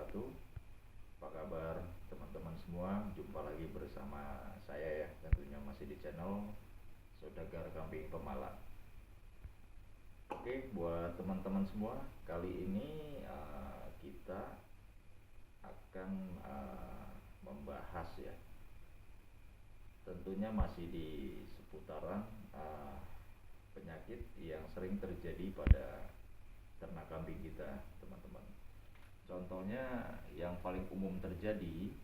wabarakatuh. Apa kabar teman-teman semua? Jumpa lagi bersama saya ya, tentunya masih di channel Saudagar Kambing Pemalang. Oke, buat teman-teman semua, kali ini kita akan membahas ya, tentunya masih di seputaran penyakit yang sering terjadi pada ternak kambing kita, teman-teman. Contohnya yang paling umum terjadi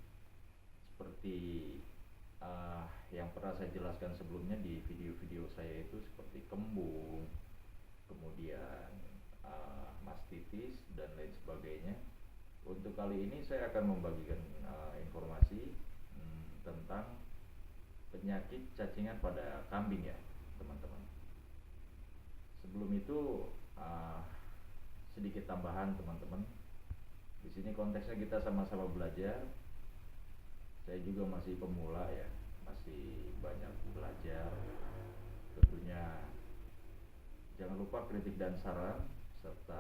seperti yang pernah saya jelaskan sebelumnya di video-video saya, itu seperti kembung, kemudian mastitis dan lain sebagainya. Untuk kali ini saya akan membagikan informasi tentang penyakit cacingan pada kambing ya, teman-teman. Sebelum itu sedikit tambahan, teman-teman. Di sini konteksnya kita sama-sama belajar. Saya juga masih pemula ya, masih banyak belajar. Tentunya jangan lupa kritik dan saran serta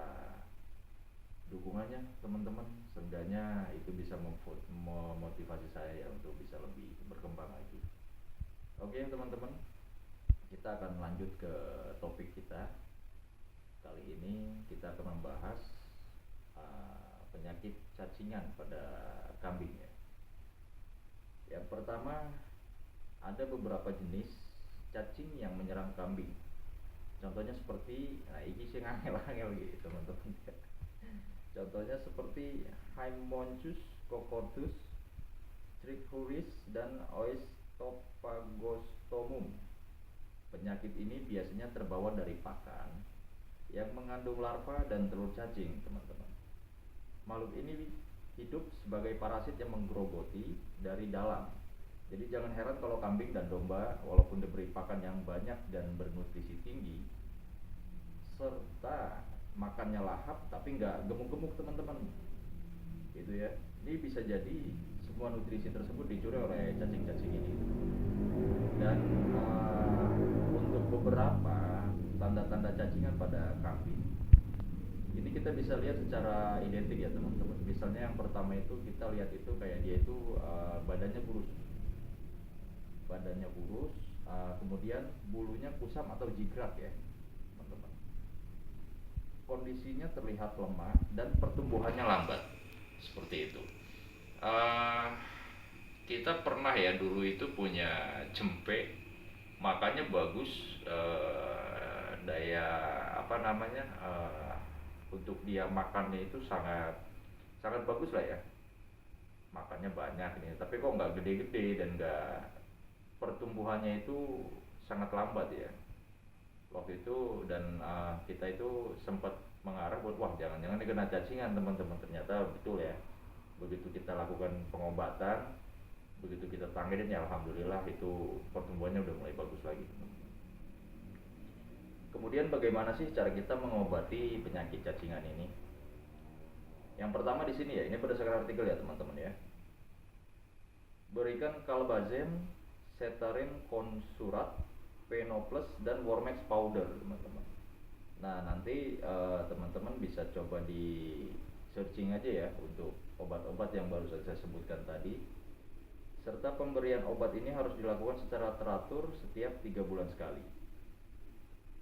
dukungannya, teman-teman. Seenggaknya itu bisa memotivasi saya ya untuk bisa lebih berkembang lagi. Oke, teman-teman, kita akan lanjut ke topik kita. Kali ini kita akan membahas penyakit cacingan pada kambing ya. Yang pertama, ada beberapa jenis cacing yang menyerang kambing. Contohnya seperti, ini sih ngangel-ngel gitu, teman-teman. Contohnya seperti Haemonchus coccodus, Trichuris, dan Oistophagostomus. Penyakit ini biasanya terbawa dari pakan yang mengandung larva dan telur cacing, teman-teman. Makhluk ini hidup sebagai parasit yang menggerogoti dari dalam. Jadi jangan heran kalau kambing dan domba walaupun diberi pakan yang banyak dan bernutrisi tinggi serta makannya lahap tapi nggak gemuk-gemuk, teman-teman. Gitu ya. Ini bisa jadi semua nutrisi tersebut dicuri oleh cacing-cacing ini. Dan untuk beberapa tanda-tanda cacingan pada kambing ini kita bisa lihat secara identik ya, teman-teman. Misalnya yang pertama itu kita lihat itu kayak dia itu badannya kurus, kemudian bulunya kusam atau jigrat ya, teman-teman. Kondisinya terlihat lemah dan pertumbuhannya lambat, seperti itu. Kita pernah ya dulu itu punya cempe, makanya bagus, daya untuk dia makannya itu sangat bagus lah ya, makannya banyak ini, tapi kok nggak gede-gede dan nggak, pertumbuhannya itu sangat lambat ya waktu itu. Dan kita itu sempat mengarah buat wah jangan-jangan ini kena cacingan, teman-teman. Ternyata betul ya, begitu kita lakukan pengobatan, begitu kita tangani ya alhamdulillah itu pertumbuhannya udah mulai bagus lagi. Kemudian bagaimana sih cara kita mengobati penyakit cacingan ini? Yang pertama di sini ya, ini berdasarkan artikel ya, teman-teman ya. Berikan Carbazem, Cetirizine Consurat, Penoplus, dan Wormex powder, teman-teman. Nah, nanti teman-teman bisa coba di searching aja ya untuk obat-obat yang baru saya sebutkan tadi. Serta pemberian obat ini harus dilakukan secara teratur setiap 3 bulan sekali.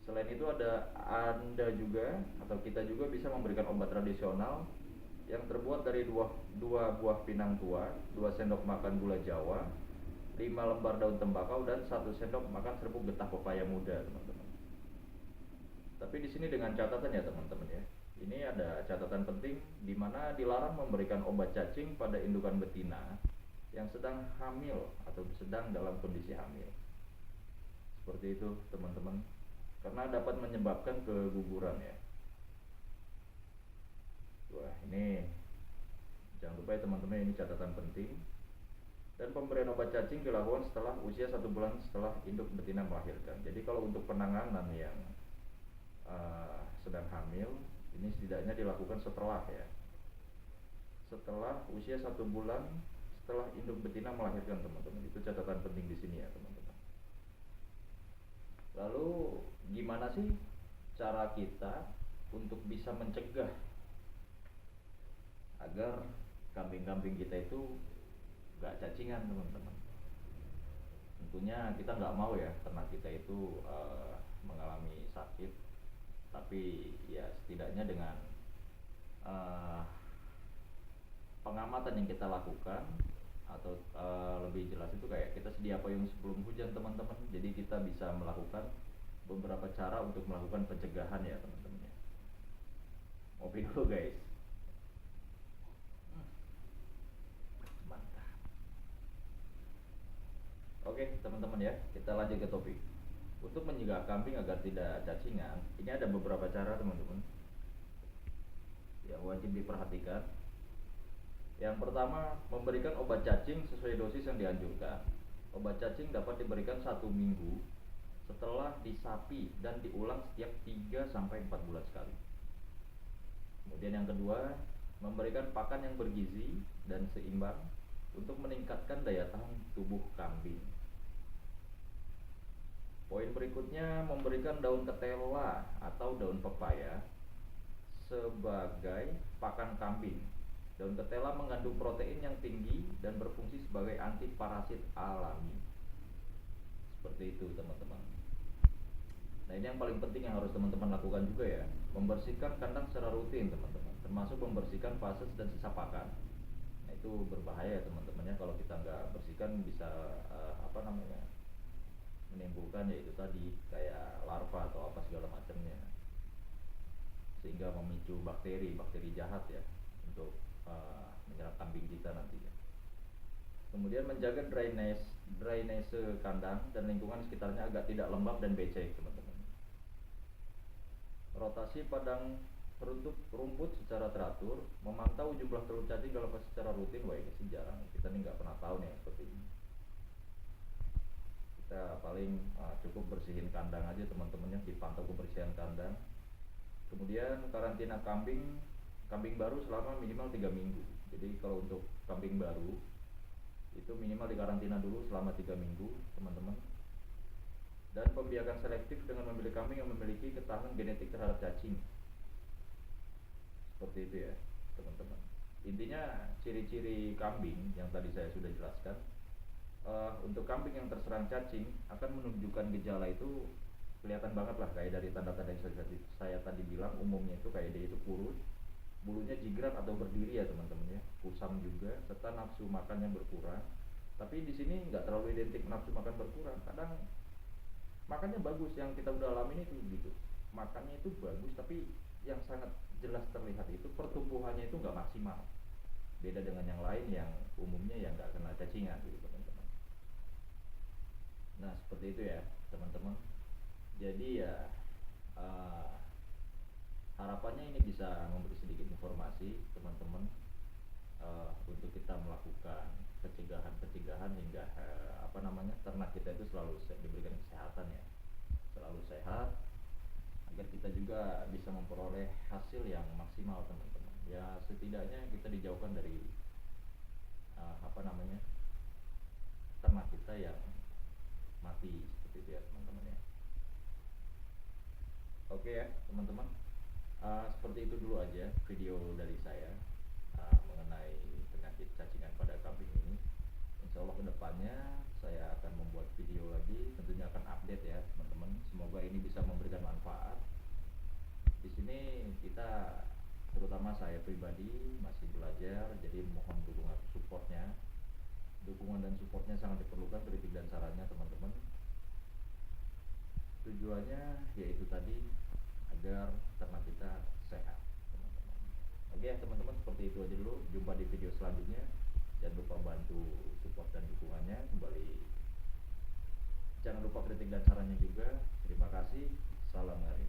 Selain itu Anda juga atau kita juga bisa memberikan obat tradisional yang terbuat dari dua buah pinang tua, 2 sendok makan gula jawa, 5 lembar daun tembakau, dan 1 sendok makan serbuk getah pepaya muda, teman-teman. Tapi di sini dengan catatan ya, teman-teman ya. Ini ada catatan penting di mana dilarang memberikan obat cacing pada indukan betina yang sedang hamil atau sedang dalam kondisi hamil. Seperti itu, teman-teman. Karena dapat menyebabkan keguguran ya. Wah, ini jangan lupa ya, teman-teman, ini catatan penting. Dan pemberian obat cacing dilakukan setelah usia 1 bulan setelah induk betina melahirkan. Jadi kalau untuk penanganan yang sedang hamil, ini setidaknya dilakukan setelah usia 1 bulan setelah induk betina melahirkan, teman-teman. Itu catatan penting di sini ya, teman-teman. Lalu gimana sih cara kita untuk bisa mencegah agar kambing-kambing kita itu nggak cacingan teman-teman. Tentunya kita nggak mau ya ternak kita itu mengalami sakit, tapi ya setidaknya dengan uh, pengamatan yang kita lakukan atau lebih jelas itu kayak kita sedia payung sebelum hujan teman-teman. Jadi kita bisa melakukan beberapa cara untuk melakukan pencegahan ya teman-teman ya. Ngopi dulu guys. Mantap. Oke teman-teman ya, kita lanjut ke topik. Untuk mencegah kambing agar tidak cacingan, ini ada beberapa cara teman-teman yang wajib diperhatikan. Yang pertama, memberikan obat cacing sesuai dosis yang dianjurkan. Obat cacing dapat diberikan 1 minggu setelah disapi dan diulang setiap 3-4 bulan sekali. Kemudian yang kedua, memberikan pakan yang bergizi dan seimbang untuk meningkatkan daya tahan tubuh kambing. Poin berikutnya, memberikan daun ketela atau daun pepaya sebagai pakan kambing. Daun ketela mengandung protein yang tinggi dan berfungsi sebagai anti parasit alami. Seperti itu teman-teman. Nah ini yang paling penting yang harus teman-teman lakukan juga ya, membersihkan kandang secara rutin teman-teman, termasuk membersihkan fases dan sisa pakan. Nah itu berbahaya ya teman-teman ya, kalau kita nggak bersihkan bisa menimbulkan yaitu tadi kayak larva atau apa segala macamnya, sehingga memicu bakteri jahat ya untuk menyerang kambing kita nantinya. Kemudian menjaga drainase kandang dan lingkungan sekitarnya agar tidak lembab dan becek teman-teman. Rotasi padang rumput secara teratur, memantau jumlah telur cacing dalam secara rutin. Wah ini sih jarang, kita nih nggak pernah tahu nih seperti ini. Kita paling cukup bersihin kandang aja teman-temannya, dipantau kebersihan kandang. Kemudian karantina kambing baru selama minimal 3 minggu. Jadi kalau untuk kambing baru itu minimal dikarantina dulu selama 3 minggu teman-teman. Dan pembiakan selektif dengan memilih kambing yang memiliki ketahanan genetik terhadap cacing. Seperti itu ya teman-teman. Intinya ciri-ciri kambing yang tadi saya sudah jelaskan. Untuk kambing yang terserang cacing akan menunjukkan gejala itu kelihatan banget lah, kayak dari tanda-tanda yang saya tadi bilang. Umumnya itu kayak dia itu kurus, bulunya jigrat atau berdiri ya teman-teman ya, kusam juga, serta nafsu makannya berkurang. Tapi di sini nggak terlalu identik nafsu makan berkurang, kadang makannya bagus, yang kita udah alami itu gitu, makannya itu bagus, tapi yang sangat jelas terlihat itu pertumbuhannya itu nggak maksimal, beda dengan yang lain yang umumnya yang nggak kena cacingan gitu teman-teman. Nah seperti itu ya teman-teman. Jadi ya harapannya ini bisa memberi sedikit informasi teman-teman untuk kita melakukan pencegahan hingga ternak kita itu selalu diberikan kesehatan ya, selalu sehat, agar kita juga bisa memperoleh hasil yang maksimal teman-teman. Ya setidaknya kita dijauhkan dari ternak kita yang mati seperti itu ya teman-teman ya. Oke ya teman-teman, seperti itu dulu aja video dari saya mengenai penyakit cacingan pada kambing ini. Insya Allah kedepannya saya akan membuat video lagi, tentunya akan update ya teman-teman. Semoga ini bisa memberikan manfaat. Di sini kita, terutama saya pribadi, masih belajar, jadi mohon dukungan dan supportnya sangat diperlukan, kritik dan sarannya teman-teman. Tujuannya yaitu tadi agar ternak kita sehat teman-teman. Oke ya teman-teman, seperti itu aja dulu. Jumpa di video selanjutnya. Jangan lupa bantu support dan dukungannya kembali. Jangan lupa kritik dan sarannya juga. Terima kasih. Salam ngari.